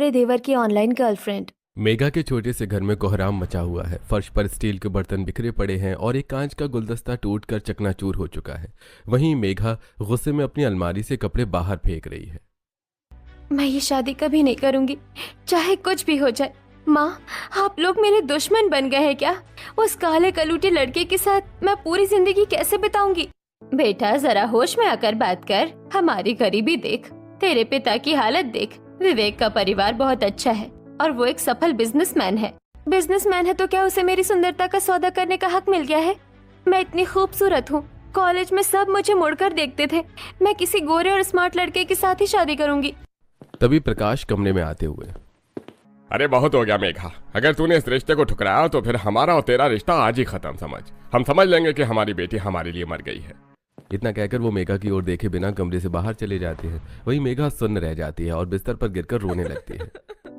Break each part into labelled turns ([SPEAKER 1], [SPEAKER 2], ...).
[SPEAKER 1] गोरे देवर की online girlfriend.
[SPEAKER 2] Megha के छोटे से घर में कोहराम मचा हुआ है। फर्श पर स्टील के बर्तन बिखरे पड़े हैं और एक कांच का गुलदस्ता टूटकर चकनाचूर हो चुका है। वहीं मेघा गुस्से में अपनी अलमारी से कपड़े बाहर फेंक रही है।
[SPEAKER 1] मैं ये शादी कभी नहीं करूंगी, चाहे कुछ भी हो जाए। माँ, आप लोग मेरे दुश्मन बन गए हैं क्या? उस काले कलूटे लड़के के साथ मैं पूरी जिंदगी कैसे बिताऊंगी? बेटा, जरा होश में आकर बात कर। हमारी गरीबी देख, तेरे पिता की हालत देख। विवेक का परिवार बहुत अच्छा है और वो एक सफल बिजनेसमैन है। बिजनेसमैन है तो क्या उसे मेरी सुंदरता का सौदा करने का हक मिल गया है? मैं इतनी खूबसूरत हूँ, कॉलेज में सब मुझे मुड़कर देखते थे। मैं किसी गोरे और स्मार्ट लड़के के साथ ही शादी करूंगी।
[SPEAKER 2] तभी प्रकाश कमरे में आते हुए,
[SPEAKER 3] अरे बहुत हो गया मेघा, अगर तूने इस रिश्ते को ठुकराया तो फिर हमारा और तेरा रिश्ता आज ही खत्म समझ। हम समझ लेंगे कि हमारी बेटी हमारे लिए मर गई है।
[SPEAKER 2] इतना कहकर वो मेघा की ओर देखे बिना कमरे से बाहर चले जाते हैं। वहीं मेघा सुन्न रह जाती है और बिस्तर पर गिरकर रोने लगती है।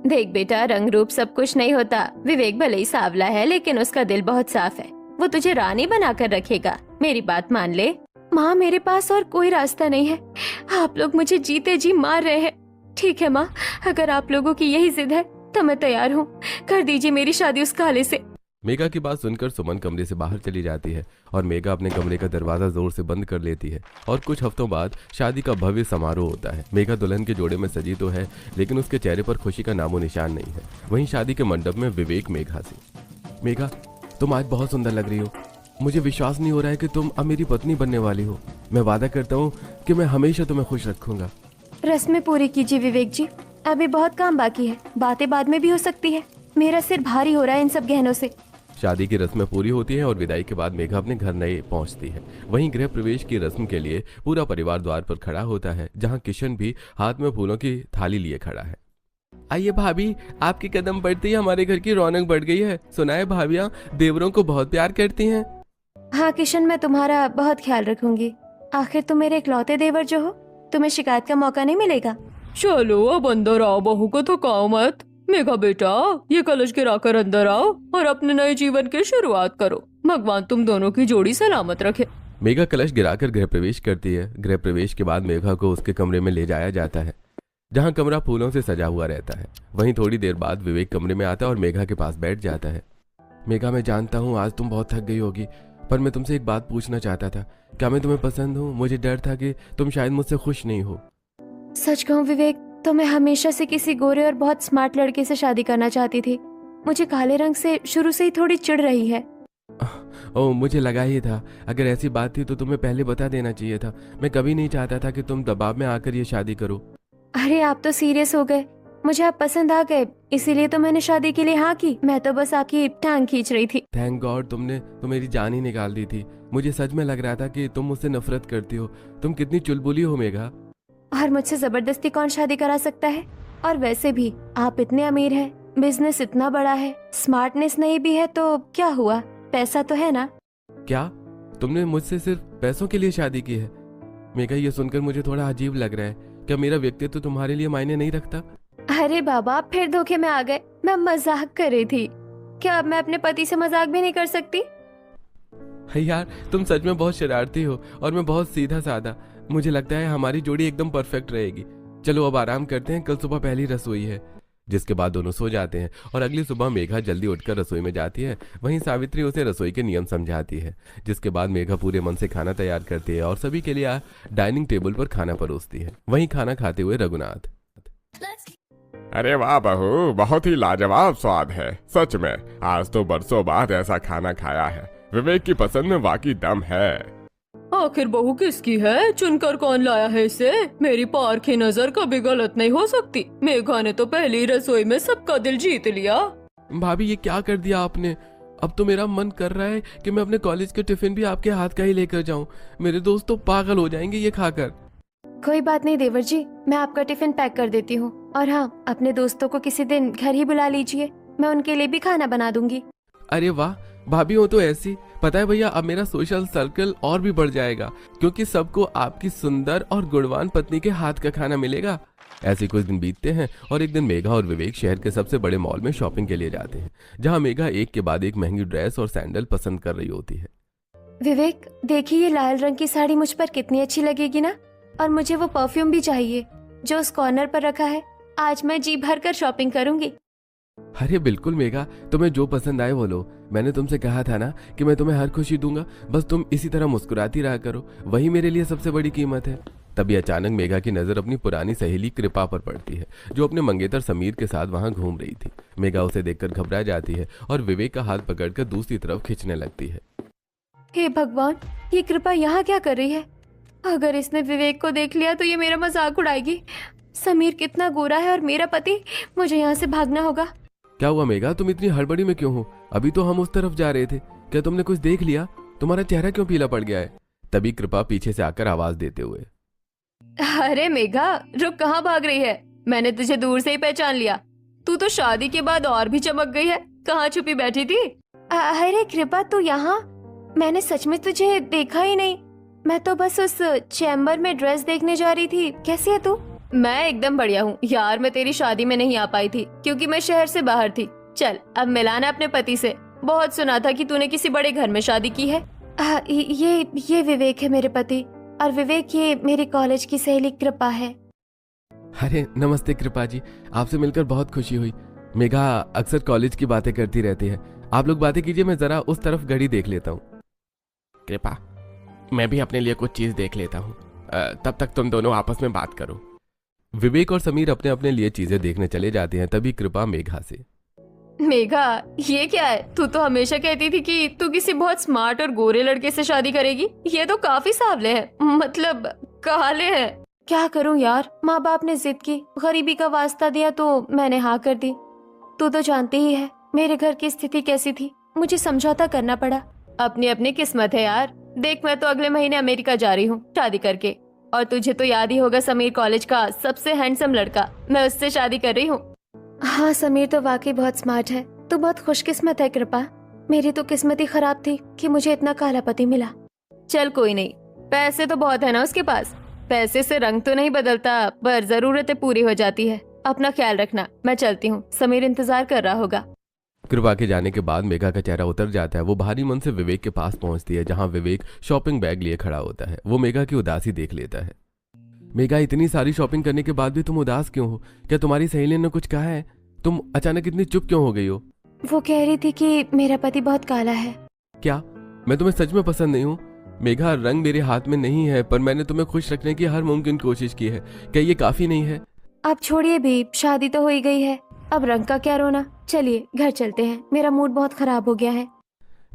[SPEAKER 1] देख बेटा, रंग रूप सब कुछ नहीं होता। विवेक भले ही सांवला है लेकिन उसका दिल बहुत साफ है। वो तुझे रानी बनाकर रखेगा, मेरी बात मान ले। माँ, मेरे पास और कोई रास्ता नहीं है। आप लोग मुझे जीते जी मार रहे हैं। ठीक है माँ, अगर आप लोगों की यही जिद है तो मैं तैयार हूँ। कर दीजिए मेरी शादी उस काले से।
[SPEAKER 2] मेघा की बात सुनकर सुमन कमरे से बाहर चली जाती है और मेघा अपने कमरे का दरवाजा जोर से बंद कर लेती है। और कुछ हफ्तों बाद शादी का भव्य समारोह होता है। मेघा दुल्हन के जोड़े में सजी तो है लेकिन उसके चेहरे पर खुशी का नामो निशान नहीं है। वहीं शादी के मंडप में विवेक मेघा से, मेघा तुम आज बहुत सुंदर लग रही हो। मुझे विश्वास नहीं हो रहा है कि तुम अब मेरी पत्नी बनने वाली हो। मैं वादा करता हूँ कि मैं हमेशा तुम्हें खुश रखूंगा।
[SPEAKER 1] रस्में पूरी कीजिए विवेक जी, अभी बहुत काम बाकी है। बातें बाद में भी हो सकती है। मेरा सिर भारी हो रहा है इन सब गहनों से।
[SPEAKER 2] शादी की रस्में पूरी होती हैं और विदाई के बाद मेघा अपने घर नए पहुंचती है। वहीं गृह प्रवेश की रस्म के लिए पूरा परिवार द्वार पर खड़ा होता है, जहां किशन भी हाथ में फूलों की थाली लिए खड़ा है। आइए भाभी, आपके कदम बढ़ते ही हमारे घर की रौनक बढ़ गई है। सुना है भाभियां देवरों को बहुत प्यार करती हैं।
[SPEAKER 1] हाँ किशन, मैं तुम्हारा बहुत ख्याल रखूंगी। आखिर तुम मेरे इकलौते देवर जो हो, तुम्हें शिकायत का मौका नहीं मिलेगा।
[SPEAKER 4] चलो अब अंदर आओ, बहू को थकाओ मत। मेघा बेटा, ये कलश गिराकर अंदर आओ और अपने नए जीवन की शुरुआत करो। भगवान तुम दोनों की जोड़ी सलामत रखे।
[SPEAKER 2] मेघा कलश गिराकर गृह प्रवेश करती है। गृह प्रवेश के बाद मेघा को उसके कमरे में ले जाया जाता है, जहां कमरा फूलों से सजा हुआ रहता है। वहीं थोड़ी देर बाद विवेक कमरे में आता है और मेघा के पास बैठ जाता है। मेघा, मैं जानता हूँ आज तुम बहुत थक गई होगी, पर मैं तुमसे एक बात पूछना चाहता था। क्या मैं तुम्हें पसंद हूँ? मुझे डर था कि तुम शायद मुझसे खुश नहीं हो।
[SPEAKER 1] सच कहूँ विवेक, तो मैं हमेशा से किसी गोरे और बहुत स्मार्ट लड़के से शादी करना चाहती थी। मुझे काले रंग से शुरू से ही थोड़ी चिढ़ रही है।
[SPEAKER 2] ओह, मुझे लगा ही था। अगर ऐसी बात थी तो तुम्हें पहले बता देना चाहिए था। मैं कभी नहीं चाहता था कि तुम दबाव में आकर ये शादी करो।
[SPEAKER 1] अरे आप तो सीरियस हो गए। मुझे आप पसंद आ गए, इसीलिए तो मैंने शादी के लिए हाँ की। मैं तो बस आपकी टांग खींच रही थी।
[SPEAKER 2] थैंक गॉड तुमने तो मेरी जान ही निकाल दी थी। मुझे सच में लग रहा था कि तुम मुझसे नफरत करती हो। तुम कितनी चुलबुली हो मेघा।
[SPEAKER 1] और मुझसे जबरदस्ती कौन शादी करा सकता है? और वैसे भी आप इतने अमीर हैं, बिजनेस इतना बड़ा है, स्मार्टनेस नहीं भी है तो क्या हुआ, पैसा तो है ना।
[SPEAKER 2] क्या तुमने मुझसे सिर्फ पैसों के लिए शादी की है? मेघा, ये सुनकर मुझे थोड़ा अजीब लग रहा है। क्या मेरा व्यक्तित्व तुम्हारे लिए मायने नहीं रखता?
[SPEAKER 1] अरे बाबा, आप फिर धोखे में आ गए। मैं मजाक कर रही थी। क्या अब मैं अपने पति से मजाक भी नहीं कर सकती?
[SPEAKER 2] यार, तुम सच में बहुत शरारती हो और मैं बहुत सीधा साधा। मुझे लगता है हमारी जोड़ी एकदम परफेक्ट रहेगी। चलो अब आराम करते हैं, कल सुबह पहली रसोई है। जिसके बाद दोनों सो जाते हैं और अगली सुबह मेघा जल्दी उठकर रसोई में जाती है। वहीं सावित्री उसे रसोई के नियम समझाती है। जिसके बाद मेघा पूरे मन से खाना तैयार करती है और सभी के लिए डाइनिंग टेबल पर खाना परोसती है। वहीं खाना खाते हुए रघुनाथ,
[SPEAKER 3] अरे वाह बहू, बहुत ही लाजवाब स्वाद है। सच में आज तो बरसों बाद ऐसा खाना खाया है। विवेक की पसंद में वाकई दम है।
[SPEAKER 4] आखिर बहू किसकी है? चुनकर कौन लाया है इसे? मेरी पारखी नजर कभी गलत नहीं हो सकती। मेघा ने तो पहली रसोई में सबका दिल जीत लिया।
[SPEAKER 2] भाभी ये क्या कर दिया आपने? अब तो मेरा मन कर रहा है कि मैं अपने कॉलेज के टिफिन भी आपके हाथ का ही लेकर जाऊं। मेरे दोस्त तो पागल हो जाएंगे ये खाकर।
[SPEAKER 1] कोई बात नहीं देवर जी, मैं आपका टिफिन पैक कर देती हूँ। और हाँ, अपने दोस्तों को किसी दिन घर ही बुला लीजिए, मैं उनके लिए भी खाना बना दूंगी।
[SPEAKER 2] अरे वाह, भाभी हो तो ऐसी। पता है भैया, अब मेरा सोशल सर्कल और भी बढ़ जाएगा क्योंकि सबको आपकी सुंदर और गुणवान पत्नी के हाथ का खाना मिलेगा। ऐसे कुछ दिन बीतते हैं और एक दिन मेघा और विवेक शहर के सबसे बड़े मॉल में शॉपिंग के लिए जाते हैं, जहां मेघा एक के बाद एक महंगी ड्रेस और सैंडल पसंद कर रही होती है।
[SPEAKER 1] विवेक देखिए, ये लाल रंग की साड़ी मुझ पर कितनी अच्छी लगेगी ना। और मुझे वो परफ्यूम भी चाहिए जो उस कॉर्नर पर रखा है। आज मैं जी भर कर शॉपिंग करूंगी।
[SPEAKER 2] अरे बिल्कुल मेघा, तुम्हें जो पसंद आए वो लो। मैंने तुमसे कहा था ना कि मैं तुम्हें हर खुशी दूंगा, बस तुम इसी तरह मुस्कुराती रहा करो, वही मेरे लिए सबसे बड़ी कीमत है। तभी अचानक मेघा की नजर अपनी पुरानी सहेली कृपा पर पड़ती है, जो अपने मंगेतर समीर के साथ वहां घूम रही थी। मेघा उसे देखकर घबरा जाती है और विवेक का हाथ पकड़कर दूसरी तरफ खींचने लगती है।
[SPEAKER 1] हे भगवान, ये कृपा यहाँ क्या कर रही है? अगर इसने विवेक को देख लिया तो ये मेरा मजाक उड़ाएगी। समीर कितना गोरा है और मेरा पति, मुझे यहाँ से भागना होगा।
[SPEAKER 2] क्या हुआ मेघा, तुम इतनी हड़बड़ी में क्यों हो? अभी तो हम उस तरफ जा रहे थे। क्या तुमने कुछ देख लिया? तुम्हारा चेहरा क्यों पीला पड़ गया है? तभी कृपा पीछे से आकर आवाज देते हुए।
[SPEAKER 1] अरे मेघा, रुक, कहाँ भाग रही है? मैंने तुझे दूर से ही पहचान लिया। तू तो शादी के बाद और भी चमक गई है। कहाँ छुपी बैठी थी? अरे कृपा, तू यहाँ? मैंने सच में तुझे देखा ही नहीं। मैं तो बस उस चैम्बर में ड्रेस देखने जा रही थी। कैसी है तू? मैं एकदम बढ़िया हूँ यार। मैं तेरी शादी में नहीं आ पाई थी क्योंकि मैं शहर से बाहर थी। चल अब मिलाना अपने पति से। बहुत सुना था कि तूने किसी बड़े घर में शादी की है। ये विवेक है मेरे पति, और विवेक ये मेरी कॉलेज की सहेली कृपा है।
[SPEAKER 2] अरे नमस्ते कृपा जी, आपसे मिलकर बहुत खुशी हुई। मेघा अक्सर कॉलेज की बातें करती रहती है। आप लोग बातें कीजिए, मैं जरा उस तरफ घड़ी देख लेता हूँ।
[SPEAKER 3] कृपा, मैं भी अपने लिए कुछ चीज देख लेता हूँ, तब तक तुम दोनों आपस में बात करो।
[SPEAKER 2] विवेक और समीर अपने अपने लिए चीजें देखने चले जाते हैं। तभी कृपा मेघा से।
[SPEAKER 1] मेघा, ये क्या है? तू तो हमेशा कहती थी कि तू किसी बहुत स्मार्ट और गोरे लड़के से शादी करेगी। ये तो काफी सावले हैं, मतलब काले हैं। क्या करूं यार, माँ बाप ने जिद की, गरीबी का वास्ता दिया तो मैंने हाँ कर दी। तू तो जानती ही है मेरे घर की स्थिति कैसी थी। मुझे समझौता करना पड़ा। अपनी अपनी किस्मत है यार। देख, मैं तो अगले महीने अमेरिका जा रही हूँ शादी करके, और तुझे तो याद ही होगा समीर कॉलेज का सबसे हैंडसम लड़का, मैं उससे शादी कर रही हूँ। हाँ, समीर तो वाकई बहुत स्मार्ट है। तू बहुत खुशकिस्मत है कृपा। मेरी तो किस्मत ही खराब थी कि मुझे इतना काला पति मिला। चल कोई नहीं, पैसे तो बहुत है ना उसके पास। पैसे से रंग तो नहीं बदलता, पर जरूरतें पूरी हो जाती है। अपना ख्याल रखना, मैं चलती हूँ। समीर इंतजार कर रहा होगा।
[SPEAKER 2] कृपा के जाने के बाद मेघा का चेहरा उतर जाता है। वो भारी मन से विवेक के पास पहुंचती है, जहां विवेक शॉपिंग बैग लिए खड़ा होता है। वो मेघा की उदासी देख लेता है। मेघा, इतनी सारी शॉपिंग करने के बाद भी तुम उदास क्यों हो? क्या तुम्हारी सहेली ने कुछ कहा है? तुम अचानक इतनी चुप क्यों हो गई हो?
[SPEAKER 1] वो कह रही थी कि मेरा पति बहुत काला है।
[SPEAKER 2] क्या मैं तुम्हें सच में पसंद नहीं हूँ? मेघा, रंग मेरे हाथ में नहीं है, पर मैंने तुम्हें खुश रखने की हर मुमकिन कोशिश की है। क्या ये काफी नहीं है?
[SPEAKER 1] अब छोड़िए भी, शादी तो हो ही गई है, अब रंग का क्या रोना। चलिए घर चलते हैं, मेरा मूड बहुत खराब हो गया है।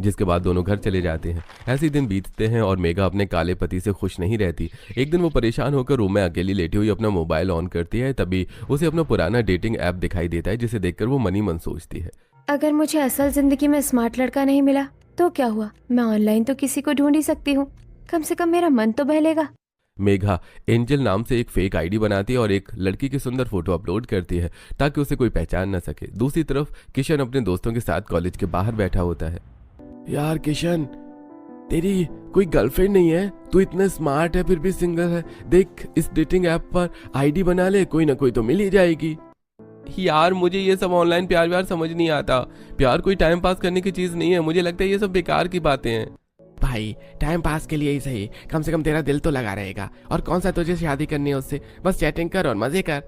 [SPEAKER 2] जिसके बाद दोनों घर चले जाते हैं। ऐसे ही दिन बीतते हैं और मेघा अपने काले पति से खुश नहीं रहती। एक दिन वो परेशान होकर रूम में अकेली लेटी हुई अपना मोबाइल ऑन करती है। तभी उसे अपना पुराना डेटिंग ऐप दिखाई देता है, जिसे देखकर वो मनी मन सोचती है।
[SPEAKER 1] अगर मुझे असल जिंदगी में स्मार्ट लड़का नहीं मिला तो क्या हुआ, मैं ऑनलाइन तो किसी को ढूंढ ही सकती हूँ। कम से कम मेरा मन तो बहलेगा।
[SPEAKER 2] मेघा एंजल नाम से एक फेक आईडी बनाती है और एक लड़की की सुंदर फोटो अपलोड करती है, ताकि उसे कोई पहचान न सके। दूसरी तरफ किशन अपने दोस्तों के साथ कॉलेज के बाहर बैठा होता है। यार किशन, तेरी कोई गर्लफ्रेंड नहीं है? तू इतना स्मार्ट है फिर भी सिंगल है। देख, इस डेटिंग ऐप पर आईडी बना ले, कोई ना कोई तो मिल ही जाएगी। यार मुझे ये सब ऑनलाइन प्यार व्यार समझ नहीं आता। प्यार कोई टाइम पास करने की चीज नहीं है। मुझे लगता है ये सब बेकार की बातें हैं।
[SPEAKER 3] भाई, टाइम पास के लिए ही सही, कम से कम तेरा दिल तो लगा रहेगा। और कौन सा तुझे शादी करनी है उससे? बस चैटिंग कर और मजे कर।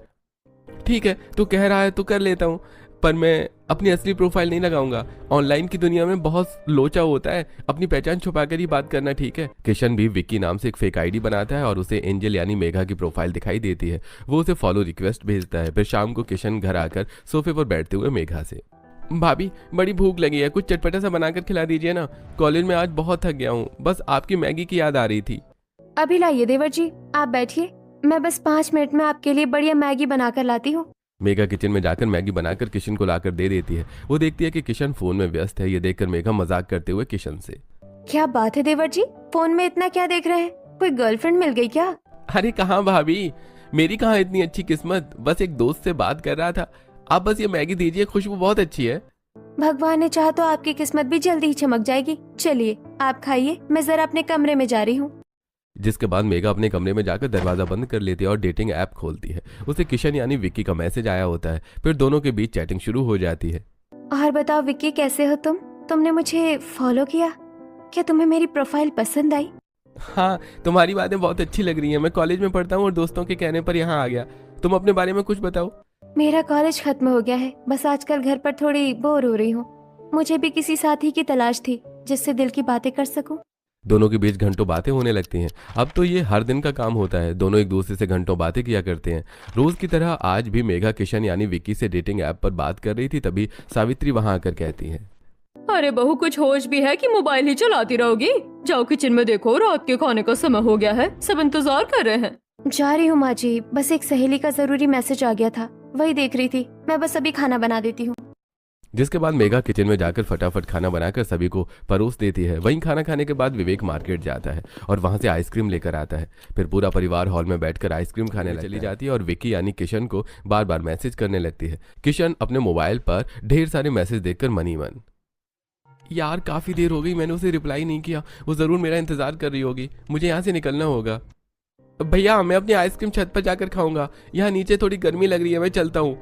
[SPEAKER 2] ठीक है, तू कह रहा है तो कर लेता हूँ, पर मैं अपनी असली प्रोफाइल नहीं लगाऊंगा। ऑनलाइन की दुनिया में बहुत लोचा होता है, अपनी पहचान छुपाकर ही बात करना ठीक है। किशन भी विक्की नाम से एक फेक आईडी बनाता है और उसे एंजल यानी मेघा की प्रोफाइल दिखाई देती है। वो उसे फॉलो रिक्वेस्ट भेजता है। फिर शाम को किशन घर आकर सोफे पर बैठते हुए मेघा से, भाभी बड़ी भूख लगी है, कुछ चटपटा सा बनाकर खिला दीजिए ना। कॉलेज में आज बहुत थक गया हूँ, बस आपकी मैगी की याद आ रही थी।
[SPEAKER 1] अभी लाइए देवर जी, आप बैठिए, मैं बस 5 मिनट में आपके लिए बढ़िया मैगी बनाकर लाती हूँ।
[SPEAKER 2] मेघा किचन में जाकर मैगी बनाकर किशन को लाकर दे देती है। वो देखती है कि किशन फोन में व्यस्त है। ये देखकर मेघा मजाक करते हुए किशन से,
[SPEAKER 1] क्या बात है देवर जी, फोन में इतना क्या देख रहे हैं? कोई गर्लफ्रेंड मिल गई क्या?
[SPEAKER 2] अरे कहाँ भाभी, मेरी कहाँ इतनी अच्छी किस्मत, बस एक दोस्त से बात कर रहा था। आप बस ये मैगी दीजिए, खुशबू बहुत अच्छी है।
[SPEAKER 1] भगवान ने चाहा तो आपकी किस्मत भी जल्दी ही चमक जाएगी। चलिए आप खाइए, मैं जरा अपने कमरे में जा रही हूँ।
[SPEAKER 2] जिसके बाद मेघा अपने कमरे में जाकर दरवाजा बंद कर लेती है और डेटिंग ऐप खोलती है। उसे किशन यानी विक्की का मैसेज आया होता है। फिर दोनों के बीच चैटिंग शुरू हो जाती है।
[SPEAKER 1] और बताओ विक्की, कैसे हो तुम? तुमने मुझे फॉलो किया? क्या तुम्हें मेरी प्रोफाइल पसंद आई?
[SPEAKER 2] हाँ, तुम्हारी बातें बहुत अच्छी लग रही हैं। मैं कॉलेज में पढ़ता हूँ और दोस्तों के कहने पर यहाँ आ गया। तुम अपने बारे में कुछ बताओ।
[SPEAKER 1] मेरा कॉलेज खत्म हो गया है, बस आजकल घर पर थोड़ी बोर हो रही हूँ। मुझे भी किसी साथी की तलाश थी जिससे दिल की बातें कर सकूं।
[SPEAKER 2] दोनों के बीच घंटों बातें होने लगती हैं। अब तो ये हर दिन का काम होता है, दोनों एक दूसरे से घंटों बातें किया करते हैं। रोज की तरह आज भी मेघा किशन यानी विक्की से डेटिंग ऐप पर बात कर रही थी, तभी सावित्री वहां आकर कहती है,
[SPEAKER 4] अरे बहू, कुछ होश भी है कि मोबाइल ही चलाती रहोगी? जाओ किचन में देखो, रात के खाने का समय हो गया है, सब इंतजार कर रहे हैं।
[SPEAKER 1] जा रही हूँ माँ जी, बस एक सहेली का जरूरी मैसेज आ गया था, वही देख रही थी। मैं बस अभी खाना बना देती हूँ।
[SPEAKER 2] जिसके बाद मेघा किचन में जाकर फटाफट खाना बनाकर सभी को परोस देती है। वहीं खाना खाने के बाद विवेक मार्केट जाता है और वहां से आइसक्रीम लेकर आता है। फिर पूरा परिवार हॉल में बैठकर आइसक्रीम खाने चली जाती है और विक्की यानी किशन को बार बार मैसेज करने लगती है। किशन अपने मोबाइल पर ढेर सारे मैसेज देखकर मन ही मन, यार काफी देर हो गई, मैंने उसे रिप्लाई नहीं किया, वो जरूर मेरा इंतजार कर रही होगी, मुझे यहाँ से निकलना होगा। भैया मैं अपनी आइसक्रीम छत पर जाकर खाऊंगा, यहाँ नीचे थोड़ी गर्मी लग रही है, मैं चलता हूँ।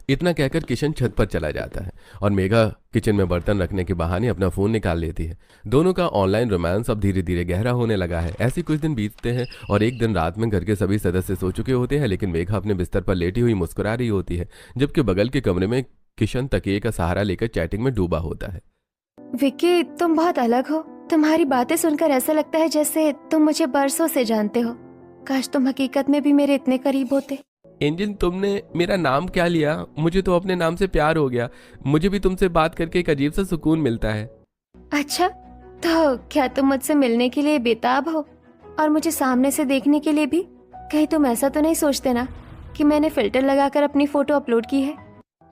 [SPEAKER 2] इतना कहकर किशन छत पर चला जाता है और मेघा किचन में बर्तन रखने के बहाने अपना फोन निकाल लेती है। दोनों का ऑनलाइन रोमांस अब धीरे धीरे गहरा होने लगा है। ऐसे कुछ दिन बीतते हैं और एक दिन रात में घर के सभी सदस्य सो चुके होते हैं, लेकिन मेघा अपने बिस्तर पर लेटी हुई मुस्कुरा रही होती है, जबकि बगल के कमरे में किशन तकिए का सहारा लेकर चैटिंग में डूबा होता है।
[SPEAKER 1] विक्की, तुम बहुत अलग हो। तुम्हारी बातें सुनकर ऐसा लगता है जैसे तुम मुझे बरसों से जानते हो। काश तुम हकीकत में भी मेरे इतने करीब होते।
[SPEAKER 2] एंजल, तुमने मेरा नाम क्या लिया? मुझे तो अपने नाम से प्यार हो गया। मुझे भी तुमसे बात करके एक अजीब सा सुकून मिलता है।
[SPEAKER 1] अच्छा, तो क्या तुम मुझसे मिलने के लिए बेताब हो और मुझे सामने से देखने के लिए भी? कहीं तुम ऐसा तो नहीं सोचते ना कि मैंने फिल्टर लगाकर अपनी फोटो अपलोड की है?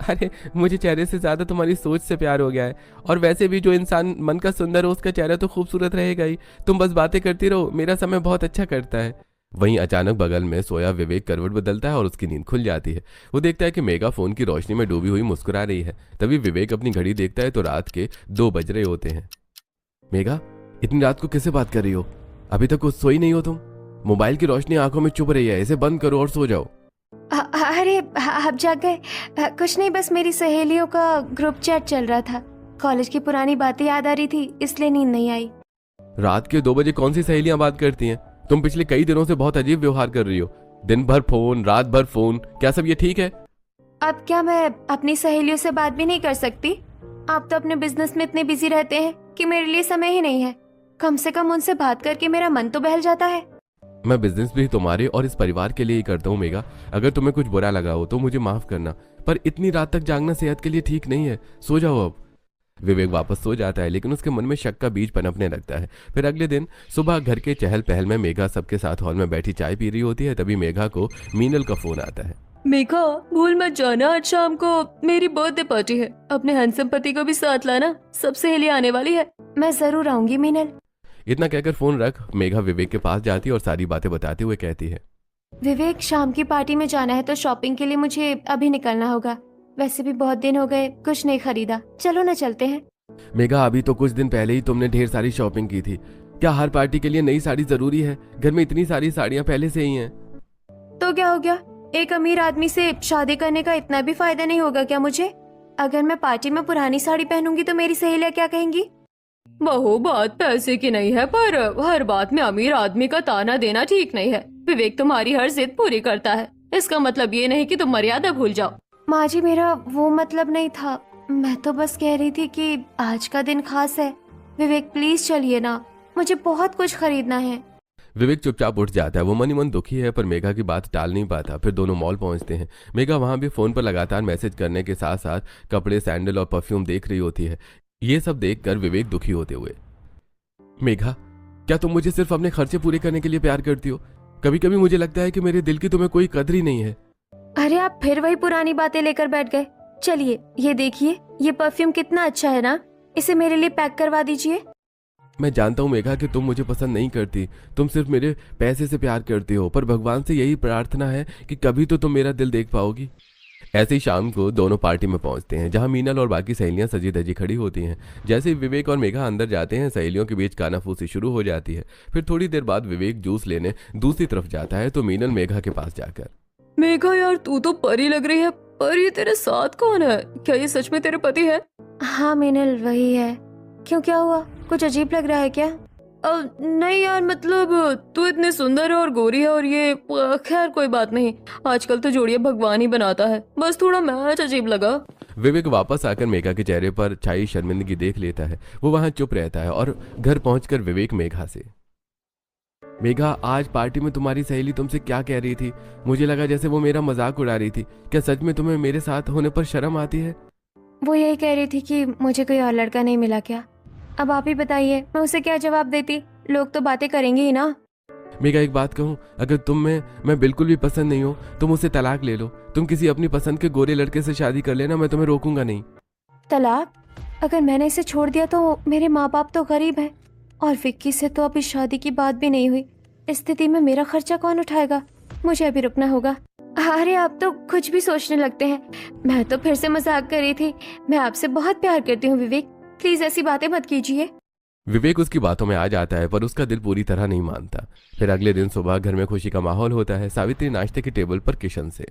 [SPEAKER 2] अरे मुझे चेहरे से ज्यादा तुम्हारी सोच से प्यार हो गया है, और वैसे भी जो इंसान मन का सुंदर हो उसका चेहरा तो खूबसूरत रहेगा ही। तुम बस बातें करती रहो, मेरा समय बहुत अच्छा करता है। वहीं अचानक बगल में सोया विवेक करवट बदलता है और उसकी नींद खुल जाती है। वो देखता है कि मेघा फोन की रोशनी में डूबी हुई मुस्कुरा रही है। तभी विवेक अपनी घड़ी देखता है तो रात के 2 बज रहे होते हैं। मेघा, इतनी रात को किससे बात कर रही हो? अभी तक कुछ सोई नहीं हो तुम? मोबाइल की रोशनी आंखों में चुभ रही है, इसे बंद करो और सो जाओ।
[SPEAKER 1] अरे आप जाग गए? कुछ नहीं, बस मेरी सहेलियों का ग्रुप चैट चल रहा था। कॉलेज की पुरानी बातें याद आ रही थी, इसलिए नींद नहीं आई।
[SPEAKER 2] रात के 2 बजे कौन सी सहेलियां बात करती हैं? तुम पिछले कई दिनों से बहुत अजीब व्यवहार कर रही हो। दिन भर फोन, रात भर फोन, क्या सब ये ठीक है?
[SPEAKER 1] अब क्या मैं अपनी सहेलियों से बात भी नहीं कर सकती? आप तो अपने बिजनेस में इतने बिजी रहते हैं कि मेरे लिए समय ही नहीं है। कम से कम उनसे बात करके मेरा मन तो बहल जाता है।
[SPEAKER 2] मैं बिजनेस भी तुम्हारे और इस परिवार के लिए ही करता हूँ मेघा। अगर तुम्हें कुछ बुरा लगा हो तो मुझे माफ करना, पर इतनी रात तक जागना सेहत के लिए ठीक नहीं है। सो जाओ अब। विवेक वापस सो जाता है, लेकिन उसके मन में शक का बीज पनपने लगता है। फिर अगले दिन सुबह घर के चहल पहल में मेघा सबके साथ हॉल में बैठी चाय पी रही होती है। तभी मेघा को मीनल का फोन आता है।
[SPEAKER 4] मेघा, भूल मत जाना, आज शाम को मेरी बर्थडे पार्टी है। अपने हैंडसम पति को भी साथ लाना, सब सहेली आने वाली है।
[SPEAKER 1] मैं जरूर आऊंगी मीनल।
[SPEAKER 2] इतना कहकर फोन रख मेघा विवेक के पास जाती है और सारी बातें बताते हुए कहती है,
[SPEAKER 1] विवेक, शाम की पार्टी में जाना है तो शॉपिंग के लिए मुझे अभी निकलना होगा। वैसे भी बहुत दिन हो गए, कुछ नहीं खरीदा। चलो ना चलते हैं।
[SPEAKER 2] मेघा, अभी तो कुछ दिन पहले ही तुमने ढेर सारी शॉपिंग की थी। क्या हर पार्टी के लिए नई साड़ी जरूरी है? घर में इतनी सारी साड़ियां पहले से ही हैं।
[SPEAKER 1] तो क्या हो गया? एक अमीर आदमी से शादी करने का इतना भी फायदा नहीं होगा क्या मुझे? अगर मैं पार्टी में पुरानी साड़ी पहनूंगी तो मेरी सहेलियां क्या कहेंगी?
[SPEAKER 4] बहू, बात पैसे की नहीं है, पर हर बात में अमीर आदमी का ताना देना ठीक नहीं है। विवेक तुम्हारी हर जिद पूरी करता है, इसका मतलब ये नहीं कि तुम मर्यादा भूल जाओ।
[SPEAKER 1] माँ जी, मेरा वो मतलब नहीं था। मैं तो बस कह रही थी कि आज का दिन खास है। विवेक प्लीज चलिए ना, मुझे बहुत कुछ खरीदना है।
[SPEAKER 2] विवेक चुपचाप उठ जाता है। वो मन ही मन दुखी है, पर मेघा की बात टाल नहीं पाता। फिर दोनों मॉल पहुंचते हैं। मेघा वहां भी फोन पर लगातार मैसेज करने के साथ साथ कपड़े, सैंडल और परफ्यूम देख रही होती है। ये सब देखकर विवेक दुखी होते हुए, मेघा, क्या तुम मुझे सिर्फ अपने खर्चे पूरे करने के लिए प्यार करती हो? कभी कभी मुझे लगता है कि मेरे दिल की तुम्हें कोई कदर ही नहीं है।
[SPEAKER 1] अरे आप फिर वही पुरानी बातें लेकर बैठ गए। चलिए ये देखिए, ये परफ्यूम कितना अच्छा है ना, इसे मेरे लिए पैक करवा दीजिए।
[SPEAKER 2] मैं जानता हूँ मेघा कि तुम मुझे पसंद नहीं करती, तुम सिर्फ मेरे पैसे से प्यार करती हो, पर भगवान से यही प्रार्थना है कि कभी तो तुम मेरा दिल देख पाओगी। ऐसे ही शाम को दोनों पार्टी में पहुंचते हैं, जहां मीनल और बाकी सहेलियां सजी धजी खड़ी होती हैं। जैसे ही विवेक और मेघा अंदर जाते हैं, सहेलियों के बीच कानाफूसी शुरू हो जाती है। फिर थोड़ी देर बाद विवेक जूस लेने दूसरी तरफ जाता है तो मीनल मेघा के पास जाकर,
[SPEAKER 4] मेघा यार, तू तो परी लग रही है, पर ये तेरे साथ कौन है? क्या ये सच में तेरे पति है?
[SPEAKER 1] हाँ मीनल, वही है। क्यों, क्या हुआ? कुछ अजीब लग रहा है क्या?
[SPEAKER 4] नहीं यार, मतलब तू इतनी सुंदर है और गोरी है और ये खैर कोई बात नहीं, आजकल तो जोड़ियां भगवान ही बनाता है, बस थोड़ा मैच अजीब लगा।
[SPEAKER 2] विवेक वापस आकर मेघा के चेहरे पर छाई शर्मिंदगी देख लेता है। वो वहां चुप रहता है और घर पहुंचकर विवेक मेघा से, मेघा आज पार्टी में तुम्हारी सहेली तुमसे क्या कह रही थी? मुझे लगा जैसे वो मेरा मजाक उड़ा रही थी। क्या सच में तुम्हें मेरे साथ होने पर शर्म आती है?
[SPEAKER 1] वो यही कह रही थी कि मुझे कोई और लड़का नहीं मिला क्या। अब आप ही बताइए, मैं उसे क्या जवाब देती? लोग तो बातें करेंगे ही ना।
[SPEAKER 2] मेघा एक बात कहूँ, अगर तुम में मैं बिल्कुल भी पसंद नहीं हो तो मुझसे तलाक ले लो। तुम किसी अपनी पसंद के गोरे लड़के से शादी कर लेना, मैं तुम्हें रोकूंगा नहीं।
[SPEAKER 1] तलाक? अगर मैंने इसे छोड़ दिया तो मेरे माँ बाप तो गरीब हैं और विक्की से तो अभी शादी की बात भी नहीं हुई। इस स्थिति में मेरा खर्चा कौन उठाएगा? मुझे अभी रुकना होगा। अरे आप तो कुछ भी सोचने लगते हैं। मैं तो फिर से मजाक कर रही थी। मैं आपसे बहुत प्यार करती हूँ विवेक, प्लीज ऐसी बातें मत कीजिए।
[SPEAKER 2] विवेक उसकी बातों में आ जाता है पर उसका दिल पूरी तरह नहीं मानता। फिर अगले दिन सुबह घर में खुशी का माहौल होता है। सावित्री नाश्ते की टेबल पर किशन से,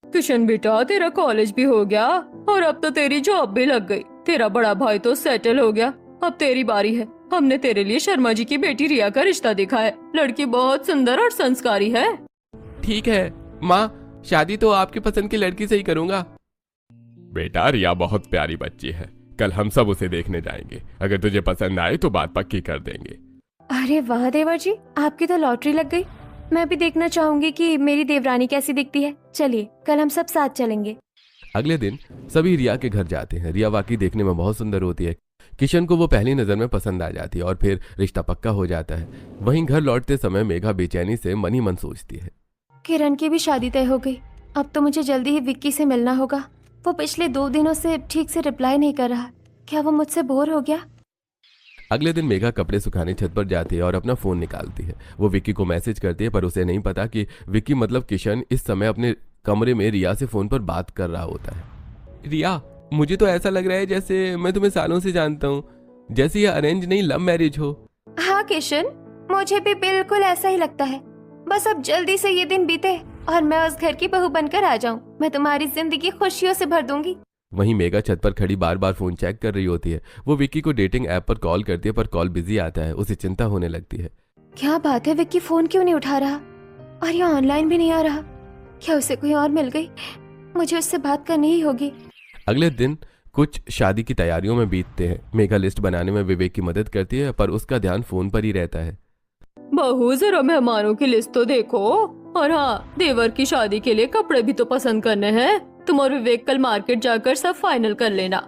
[SPEAKER 4] किशन बेटा, तेरा कॉलेज भी हो गया और अब तो तेरी जॉब भी लग गई। तेरा बड़ा भाई तो सेटल हो गया, अब तेरी बारी है। हमने तेरे लिए शर्मा जी की बेटी रिया का रिश्ता देखा है। लड़की बहुत सुंदर और संस्कारी है।
[SPEAKER 2] ठीक है माँ, शादी तो आपकी पसंद की लड़की से ही करूंगा।
[SPEAKER 3] बेटा रिया बहुत प्यारी बच्ची है, कल हम सब उसे देखने जाएंगे। अगर तुझे पसंद आए तो बात पक्की कर देंगे।
[SPEAKER 1] अरे वाह देवर जी, आपकी तो लॉटरी लग गई। मैं भी देखना चाहूंगी कि मेरी देवरानी कैसी दिखती है। चलिए कल हम सब साथ चलेंगे।
[SPEAKER 2] अगले दिन सभी रिया के घर जाते हैं। रिया वाकई देखने में बहुत सुंदर होती है। किशन को वो पहली नजर में पसंद आ जाती है और फिर रिश्ता पक्का हो जाता है। वहीं घर लौटते समय मेघा बेचैनी से मन ही मन सोचती है,
[SPEAKER 1] किरण की भी शादी तय हो गई। अब तो मुझे जल्दी ही विक्की से मिलना होगा। वो पिछले 2 दिनों से ठीक से रिप्लाई नहीं कर रहा। क्या वो मुझसे बोर हो गया?
[SPEAKER 2] अगले दिन मेघा कपड़े सुखाने छत पर जाती है और अपना फोन निकालती है। वो विक्की को मैसेज करती है पर उसे नहीं पता कि विक्की मतलब किशन इस समय अपने कमरे में रिया से फोन पर बात कर रहा होता है। रिया, मुझे तो ऐसा लग रहा है जैसे मैं तुम्हें सालों से जानता हूँ, जैसे ये अरेंज नहीं लव मैरिज हो।
[SPEAKER 1] हाँ किशन, मुझे भी बिल्कुल ऐसा ही लगता है। बस अब जल्दी से ये दिन बीते और मैं उस घर की बहू बनकर आ जाऊं। मैं तुम्हारी जिंदगी खुशियों से भर दूंगी।
[SPEAKER 2] वहीं मेघा छत पर खड़ी बार बार फोन चेक कर रही होती है। वो विक्की को डेटिंग ऐप पर कॉल करती है पर कॉल बिजी आता है। उसे चिंता होने लगती है।
[SPEAKER 1] क्या बात है, विक्की फोन क्यों नहीं उठा रहा और ये ऑनलाइन भी नहीं आ रहा? क्या उसे कोई और मिल गई? मुझे उससे बात करनी ही होगी।
[SPEAKER 2] अगले दिन कुछ शादी की तैयारियों में बीतते हैं। मेघा लिस्ट बनाने में विवेक की मदद करती है पर उसका ध्यान फोन पर ही रहता है।
[SPEAKER 4] बहू जरा मेहमानों की लिस्ट तो देखो, और हाँ, देवर की शादी के लिए कपड़े भी तो पसंद करने हैं। तुम और विवेक कल मार्केट जाकर सब फाइनल कर लेना।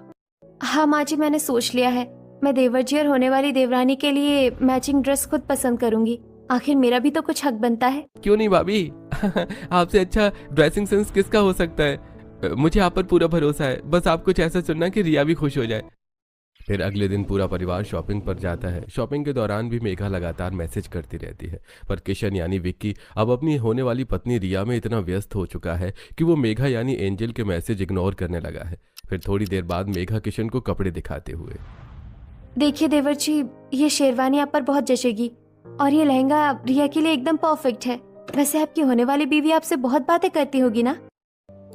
[SPEAKER 1] हाँ माँ जी, मैंने सोच लिया है। मैं देवर जी और होने वाली देवरानी के लिए मैचिंग ड्रेस खुद पसंद करूंगी। आखिर मेरा भी तो कुछ हक बनता है।
[SPEAKER 2] क्यों नहीं भाभी, आपसे अच्छा ड्रेसिंग सेंस किसका हो सकता है? मुझे आप पर पूरा भरोसा है। बस आप कुछ ऐसा चुनना कि रिया भी खुश हो जाए। फिर अगले दिन पूरा परिवार शॉपिंग पर जाता है। शॉपिंग के दौरान भी मेघा लगातार मैसेज करती रहती है पर किशन यानी विक्की अब अपनी होने वाली पत्नी रिया में इतना व्यस्त हो चुका है कि वो मेघा यानी एंजल के मैसेज इग्नोर करने लगा है। फिर थोड़ी देर बाद मेघा किशन को कपड़े दिखाते हुए,
[SPEAKER 1] देखिए देवर जी, ये शेरवानी आप पर बहुत जचेगी और ये लहंगा रिया के लिए एकदम परफेक्ट है। वैसे आपकी होने वाली बीवी आपसे बहुत बातें करती होगी ना?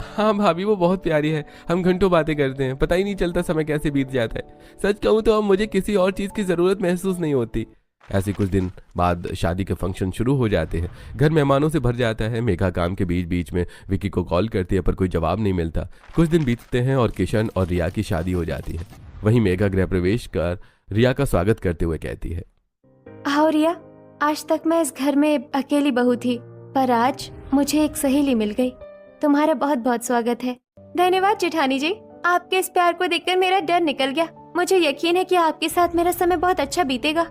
[SPEAKER 2] हाँ भाभी, वो बहुत प्यारी है। हम घंटों बातें करते हैं, पता ही नहीं चलता समय कैसे बीत जाता है। सच कहूँ तो अब मुझे किसी और चीज़ की ज़रूरत महसूस नहीं होती। ऐसे कुछ दिन बाद शादी के फंक्शन शुरू हो जाते हैं। घर मेहमानों से भर जाता है। मेघा काम के बीच बीच में विक्की को कॉल करती है पर कोई जवाब नहीं मिलता। कुछ दिन बीतते हैं और किशन और रिया की शादी हो जाती है। वहीं मेघा गृह प्रवेश कर रिया का स्वागत करते हुए कहती है,
[SPEAKER 1] आओ रिया, आज तक मैं इस घर में अकेली बहू थी पर आज मुझे एक सहेली मिल गई। तुम्हारा बहुत बहुत स्वागत है। धन्यवाद जेठानी जी, आपके इस प्यार को देखकर मेरा डर निकल गया। मुझे यकीन है कि आपके साथ मेरा समय बहुत अच्छा बीतेगा।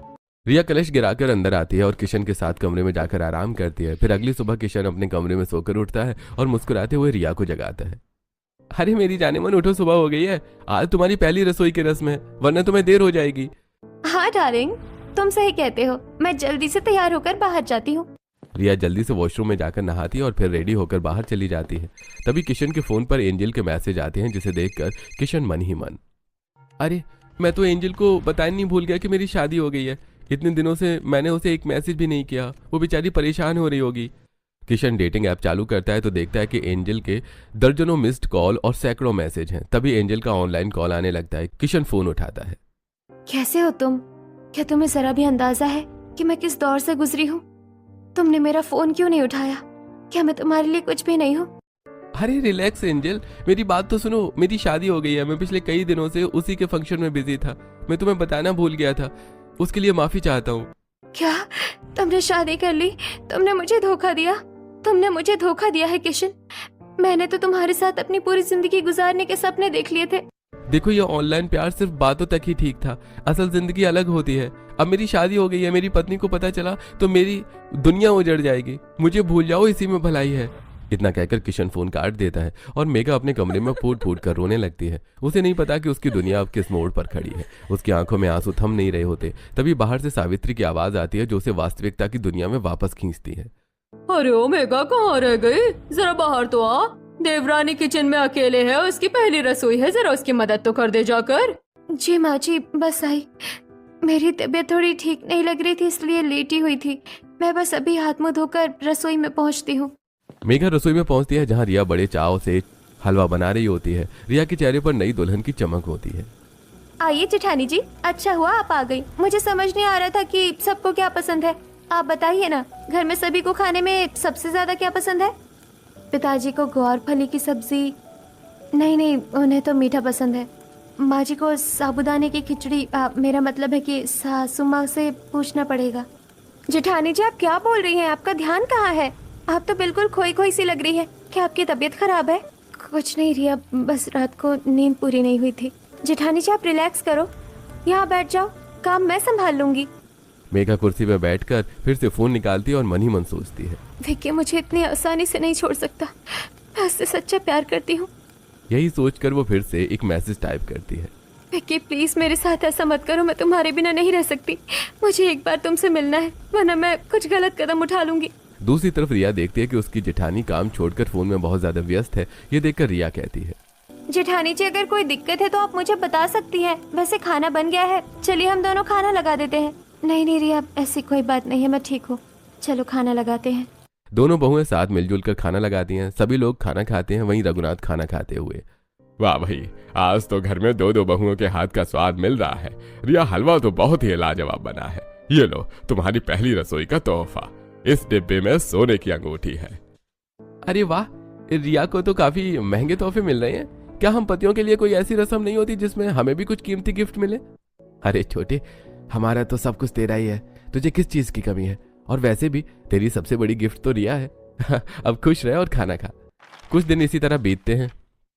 [SPEAKER 2] रिया कलश गिराकर अंदर आती है और किशन के साथ कमरे में जाकर आराम करती है। फिर अगली सुबह किशन अपने कमरे में सोकर उठता है और मुस्कुराते हुए रिया को जगाता है। अरे मेरी जाने मन, उठो, सुबह हो गई है। आज तुम्हारी पहली रसोई की रस्म है, वरना तुम्हें देर हो जाएगी।
[SPEAKER 1] हाँ डार्लिंग, तुम सही कहते हो। मैं जल्दी से तैयार होकर बाहर जाती हूँ।
[SPEAKER 2] रिया जल्दी से वॉशरूम में जाकर नहाती है और फिर रेडी होकर बाहर चली जाती है। तभी किशन के फोन पर एंजल के मैसेज आते हैं जिसे देखकर किशन मन ही मन, अरे मैं तो एंजल को बताना नहीं भूल गया कि मेरी शादी हो गई है। इतने दिनों से मैंने उसे एक मैसेज भी नहीं किया। वो बेचारी परेशान हो रही होगी। किशन डेटिंग ऐप चालू करता है तो देखता है कि एंजल के दर्जनों मिस्ड कॉल और सैकड़ों मैसेज हैं। तभी एंजल का ऑनलाइन कॉल आने लगता है। किशन फोन उठाता है।
[SPEAKER 1] कैसे हो तुम? क्या तुम्हें जरा भी अंदाजा है कि मैं किस दौर से गुजरी हूँ। तुमने मेरा फोन क्यों नहीं उठाया? क्या मैं तुम्हारे लिए कुछ भी नहीं हूँ?
[SPEAKER 2] अरे रिलैक्स एंजल, मेरी बात तो सुनो। मेरी शादी हो गई है। मैं पिछले कई दिनों से उसी के फंक्शन में बिजी था। मैं तुम्हें बताना भूल गया था। उसके लिए माफी चाहता हूँ।
[SPEAKER 1] क्या तुमने शादी कर ली? तुमने मुझे धोखा दिया। तुमने मुझे धोखा दिया है किशन। मैंने तो तुम्हारे साथ अपनी पूरी जिंदगी गुजारने के सपने देख लिए थे।
[SPEAKER 2] देखो, ये ऑनलाइन प्यार सिर्फ बातों तक ही ठीक था। असल जिंदगी अलग होती है। अब मेरी शादी हो गई है। मेरी पत्नी को पता चला तो मेरी दुनिया उजड़ जाएगी। मुझे भूल जाओ, इसी में भलाई है। इतना कहकर किशन फोन काट देता है और मेघा अपने कमरे में फूट फूट कर रोने लगती है। उसे नहीं पता कि उसकी दुनिया अब किस मोड़ पर खड़ी है। उसकी आंखों में आंसू थम नहीं रहे होते। तभी बाहर से सावित्री की आवाज आती है, जो उसे वास्तविकता की दुनिया में वापस खींचती है।
[SPEAKER 4] अरे ओ मेघा, कहाँ रह गई? जरा बाहर तो आ। देवरानी किचन में अकेले है, उसकी पहली रसोई है, जरा उसकी मदद तो कर दे जाकर।
[SPEAKER 1] जी माँ जी, बस आई। मेरी तबीयत थोड़ी ठीक नहीं लग रही थी, इसलिए लेटी हुई थी। मैं बस अभी हाथ मुंह धोकर रसोई में पहुँचती हूँ।
[SPEAKER 2] मेघा रसोई में पहुंचती है, जहां रिया बड़े चाव से हलवा बना रही होती है। रिया के चेहरे पर नई दुल्हन की चमक होती है।
[SPEAKER 1] आइए जेठानी जी, अच्छा हुआ आप आ गई। मुझे समझ नहीं आ रहा था कि सबको क्या पसंद है। आप बताइए ना, घर में सभी को खाने में सबसे ज्यादा क्या पसंद है? पिताजी को ग्वार फली की सब्जी। नहीं, उन्हें तो मीठा पसंद है। माँ जी को साबूदाने की खिचड़ी। मेरा मतलब है कि सासू माँ से पूछना पड़ेगा। जेठानी जी, आप क्या बोल रही हैं? आपका ध्यान कहाँ है? आप तो बिल्कुल खोई खोई सी लग रही है। क्या आपकी तबीयत खराब है? कुछ नहीं रिया, बस रात को नींद पूरी नहीं हुई थी। जेठानी जी, आप रिलैक्स करो, यहाँ बैठ जाओ, काम मैं संभाल लूंगी।
[SPEAKER 2] मेघा कुर्सी में बैठकर फिर से फोन निकालती है और मन ही मन सोचती है,
[SPEAKER 1] विक्की मुझे इतनी आसानी से नहीं छोड़ सकता। मैं उससे सच्चा प्यार करती हूँ।
[SPEAKER 2] यही सोचकर वो फिर से एक मैसेज टाइप करती है।
[SPEAKER 1] विक्की प्लीज मेरे साथ ऐसा मत करो। मैं तुम्हारे बिना नहीं रह सकती। मुझे एक बार तुमसे मिलना है, वरना मैं कुछ गलत कदम उठा लूंगी।
[SPEAKER 2] दूसरी तरफ रिया देखती है कि उसकी जेठानी काम छोड़कर फोन में बहुत ज्यादा व्यस्त है। ये देखकर रिया कहती है,
[SPEAKER 1] जेठानी जी, अगर कोई दिक्कत है तो आप मुझे बता सकती हैं। वैसे खाना बन गया है, चलिए हम दोनों खाना लगा देते हैं। नहीं रिया, ऐसी कोई बात नहीं है, मैं ठीक हूँ। चलो खाना लगाते हैं।
[SPEAKER 2] दोनों बहुएं साथ मिलजुल कर खाना लगाती हैं। सभी लोग खाना खाते हैं, वहीं रघुनाथ खाना खाते हुए।
[SPEAKER 3] वाह भाई, आज तो घर में दो दो बहुओं के हाथ का स्वाद मिल रहा है। रिया, हलवा तो बहुत ही लाजवाब बना है। ये लो तुम्हारी पहली रसोई का तोहफा। इस डिब्बे में सोने की अंगूठी है।
[SPEAKER 2] अरे वाह, रिया को तो काफी महंगे तोहफे मिल रहे हैं। क्या हम पतियों के लिए कोई ऐसी रस्म नहीं होती जिसमें हमें भी कुछ कीमती गिफ्ट मिले? अरे छोटे, हमारा तो सब कुछ तेरा ही है, तुझे किस चीज की कमी है? और वैसे भी तेरी सबसे बड़ी गिफ्ट तो रिया है। अब खुश रहे और खाना खा। कुछ दिन इसी तरह बीतते हैं।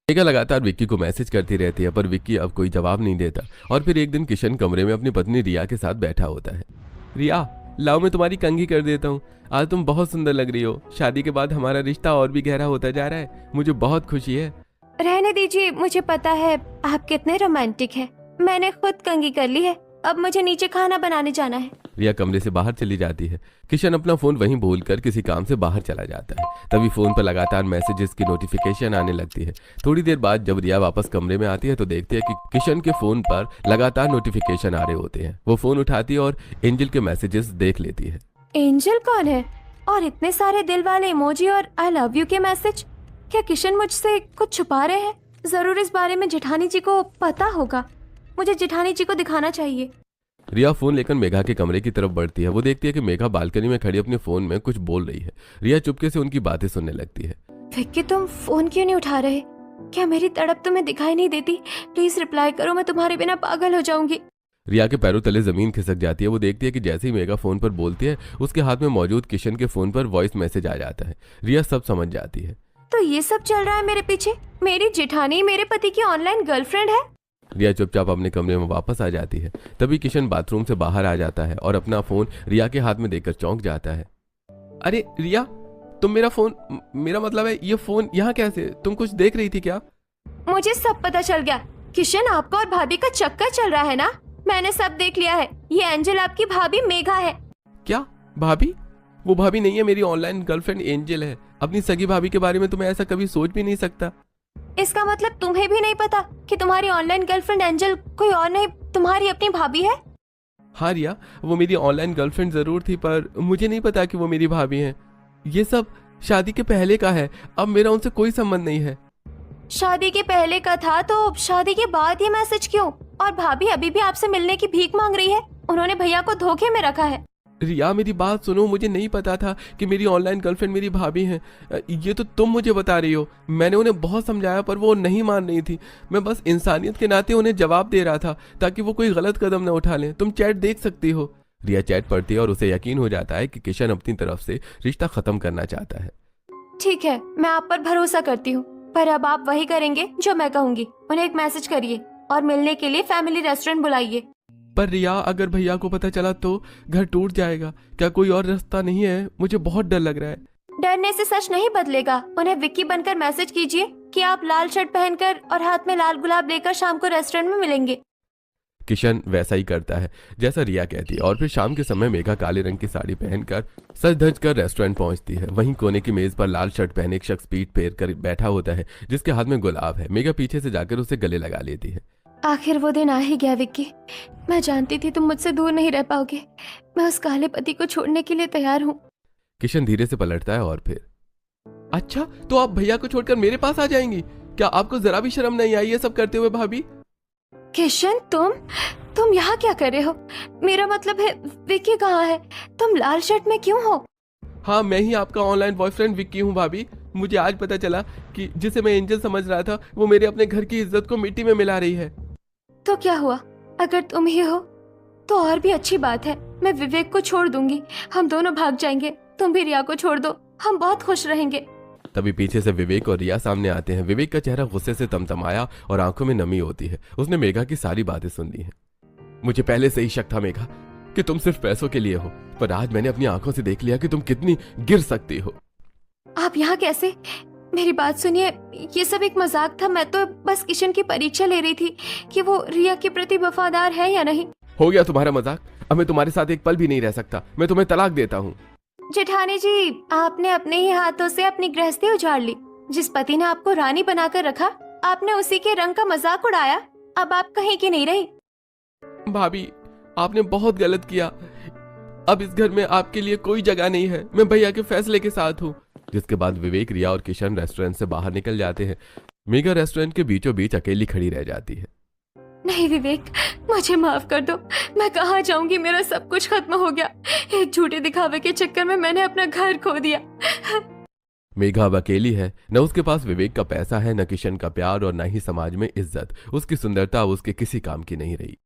[SPEAKER 2] मेघा लगातार विक्की को मैसेज करती रहती है, पर विक्की अब कोई जवाब नहीं देता। और फिर एक दिन किशन कमरे में अपनी पत्नी रिया के साथ बैठा होता है। रिया, लाओ मैं तुम्हारी कंघी कर देता हूँ। आज तुम बहुत सुंदर लग रही हो। शादी के बाद हमारा रिश्ता और भी गहरा होता जा रहा है। मुझे बहुत खुशी है।
[SPEAKER 1] रहने दीजिए, मुझे पता है आप कितने रोमांटिक हैं। मैंने खुद कंघी कर ली है। अब मुझे नीचे खाना बनाने जाना है।
[SPEAKER 2] रिया कमरे से बाहर चली जाती है। किशन अपना फोन वहीं भूलकर किसी काम से बाहर चला जाता है। तभी फोन पर लगातार मैसेजेस की नोटिफिकेशन आने लगती है। थोड़ी देर बाद जब रिया वापस कमरे में आती है तो देखती है कि किशन के फोन पर लगातार नोटिफिकेशन आ रहे होते हैं। वो फोन उठाती है और एंजल के मैसेजेस देख लेती है।
[SPEAKER 1] एंजल कौन है? और इतने सारे दिल वाले इमोजी और आई लव यू के मैसेज। क्या किशन मुझसे कुछ छुपा रहे हैं? जरूर इस बारे में जेठानी जी को पता होगा। मुझे जेठानी जी को दिखाना चाहिए।
[SPEAKER 2] रिया फोन लेकर मेघा के कमरे की तरफ बढ़ती है। वो देखती है कि मेघा बालकनी में खड़ी अपने फोन में कुछ बोल रही है। रिया चुपके से उनकी बातें सुनने लगती है।
[SPEAKER 1] विक्की, तुम फोन क्यों नहीं उठा रहे? क्या मेरी तड़प तुम्हें दिखाई नहीं देती? प्लीज रिप्लाई करो, मैं तुम्हारे बिना पागल हो जाऊंगी।
[SPEAKER 2] रिया के पैरों तले जमीन खिसक जाती है। वो देखती है कि जैसे ही मेघा फोन पर बोलती है, उसके हाथ में मौजूद किशन के फोन पर वॉइस मैसेज आ जाता है। रिया सब समझ जाती है।
[SPEAKER 1] तो ये सब चल रहा है मेरे पीछे? मेरी जेठानी मेरे पति की ऑनलाइन गर्लफ्रेंड है?
[SPEAKER 2] रिया चुपचाप अपने कमरे में वापस आ जाती है। तभी किशन बाथरूम से बाहर आ जाता है और अपना फोन रिया के हाथ में देकर चौंक जाता है। अरे रिया, तुम मेरा फोन, मेरा मतलब है ये फोन यहाँ कैसे? तुम कुछ देख रही थी क्या?
[SPEAKER 1] मुझे सब पता चल गया। किशन, आपका और भाभी का चक्कर चल रहा है ना? मैंने सब देख लिया है। ये एंजल आपकी भाभी मेघा है।
[SPEAKER 2] क्या भाभी? वो भाभी नहीं है, मेरी ऑनलाइन गर्लफ्रेंड एंजल है। अपनी सगी भाभी के बारे में तो मैं ऐसा कभी सोच भी नहीं सकता।
[SPEAKER 1] इसका मतलब तुम्हें भी नहीं पता कि तुम्हारी ऑनलाइन गर्लफ्रेंड एंजल कोई और नहीं, तुम्हारी अपनी भाभी है?
[SPEAKER 2] हाँ रिया, वो मेरी ऑनलाइन गर्लफ्रेंड जरूर थी, पर मुझे नहीं पता कि वो मेरी भाभी है। ये सब शादी के पहले का है। अब मेरा उनसे कोई संबंध नहीं है।
[SPEAKER 1] शादी के पहले का था तो शादी के बाद ये मैसेज क्यों? और भाभी अभी भी आपसे मिलने की भीख मांग रही है। उन्होंने भैया को धोखे में रखा है।
[SPEAKER 2] रिया मेरी बात सुनो, मुझे नहीं पता था कि मेरी ऑनलाइन गर्लफ्रेंड मेरी भाभी हैं। ये तो तुम मुझे बता रही हो। मैंने उन्हें बहुत समझाया पर वो नहीं मान रही थी। मैं बस इंसानियत के नाते उन्हें जवाब दे रहा था ताकि वो कोई गलत कदम न उठा लें। तुम चैट देख सकती हो। रिया चैट पढ़ती है और उसे यकीन हो जाता है कि किशन अपनी तरफ से रिश्ता खत्म करना चाहता है।
[SPEAKER 1] ठीक है, मैं आप पर भरोसा करती हूँ, पर अब आप वही करेंगे जो मैं कहूँगी। उन्हें एक मैसेज करिए और मिलने के लिए फैमिली रेस्टोरेंट बुलाइए।
[SPEAKER 2] पर रिया, अगर भैया को पता चला तो घर टूट जाएगा। क्या कोई और रास्ता नहीं है? मुझे बहुत डर लग रहा है।
[SPEAKER 1] डरने से सच नहीं बदलेगा। उन्हें विक्की बनकर मैसेज कीजिए कि आप लाल शर्ट पहनकर और हाथ में लाल गुलाब लेकर शाम को रेस्टोरेंट में मिलेंगे।
[SPEAKER 2] किशन वैसा ही करता है जैसा रिया कहती है और फिर शाम के समय मेघा काले रंग की साड़ी पहनकर सज धज कर रेस्टोरेंट पहुंचती है। वहीं कोने की मेज पर लाल शर्ट पहने एक शख्स पीठ फेर कर बैठा होता है जिसके हाथ में गुलाब है। मेघा पीछे से जाकर उसे गले लगा लेती है।
[SPEAKER 1] आखिर वो दिन आ ही गया विक्की। मैं जानती थी तुम मुझसे दूर नहीं रह पाओगे। मैं उस काले पति को छोड़ने के लिए तैयार हूँ।
[SPEAKER 2] किशन धीरे से पलटता है और फिर, अच्छा तो आप भैया को छोड़कर मेरे पास आ जाएंगी? क्या आपको जरा भी शर्म नहीं आई ये सब करते हुए भाभी?
[SPEAKER 1] किशन, तुम यहाँ क्या कर रहे हो? मेरा मतलब है विक्की कहाँ है? तुम लाल शर्ट में क्यों हो?
[SPEAKER 2] हाँ, मैं ही आपका ऑनलाइन बॉयफ्रेंड विक्की हूँ भाभी। मुझे आज पता चला कि जिसे मैं एंजल समझ रहा था वो मेरे अपने घर की इज्जत को मिट्टी में मिला रही है।
[SPEAKER 1] तो क्या हुआ? अगर तुम ही हो तो और भी अच्छी बात है। मैं विवेक को छोड़ दूंगी, हम दोनों भाग जाएंगे। तुम भी रिया को छोड़ दो, हम बहुत खुश रहेंगे।
[SPEAKER 2] तभी पीछे से विवेक और रिया सामने आते हैं। विवेक का चेहरा गुस्से से तमतमाया और आंखों में नमी होती है। उसने मेघा की सारी बातें सुन ली हैं। मुझे पहले से ही शक था मेघा कि तुम सिर्फ पैसों के लिए हो, पर आज मैंने अपनी आंखों से देख लिया कि तुम कितनी गिर सकती हो।
[SPEAKER 1] आप यहाँ कैसे? मेरी बात सुनिए, ये सब एक मजाक था। मैं तो बस किशन की परीक्षा ले रही थी कि वो रिया के प्रति वफादार है या नहीं।
[SPEAKER 2] हो गया तुम्हारा मजाक। अब मैं तुम्हारे साथ एक पल भी नहीं रह सकता। मैं तुम्हें तलाक देता हूँ।
[SPEAKER 1] जेठानी जी, आपने अपने ही हाथों से अपनी गृहस्थी उजाड़ ली। जिस पति ने आपको रानी बनाकर रखा, आपने उसी के रंग का मजाक उड़ाया। अब आप कहीं की नहीं रही।
[SPEAKER 2] भाभी, आपने बहुत गलत किया। अब इस घर में आपके लिए कोई जगह नहीं है। मैं भैया के फैसले के साथ हूँ। जिसके बाद विवेक, रिया और किशन रेस्टोरेंट से बाहर निकल जाते हैं। मेघा रेस्टोरेंट के बीचों बीच अकेली खड़ी रह जाती है।
[SPEAKER 1] नहीं विवेक, मुझे माफ कर दो। मैं कहाँ जाऊंगी? मेरा सब कुछ खत्म हो गया। एक झूठे दिखावे के चक्कर में मैंने अपना घर खो दिया।
[SPEAKER 2] मेघा अब अकेली है। न उसके पास विवेक का पैसा है, न किशन का प्यार और न ही समाज में इज्जत। उसकी सुंदरता अब उसके किसी काम की नहीं रही।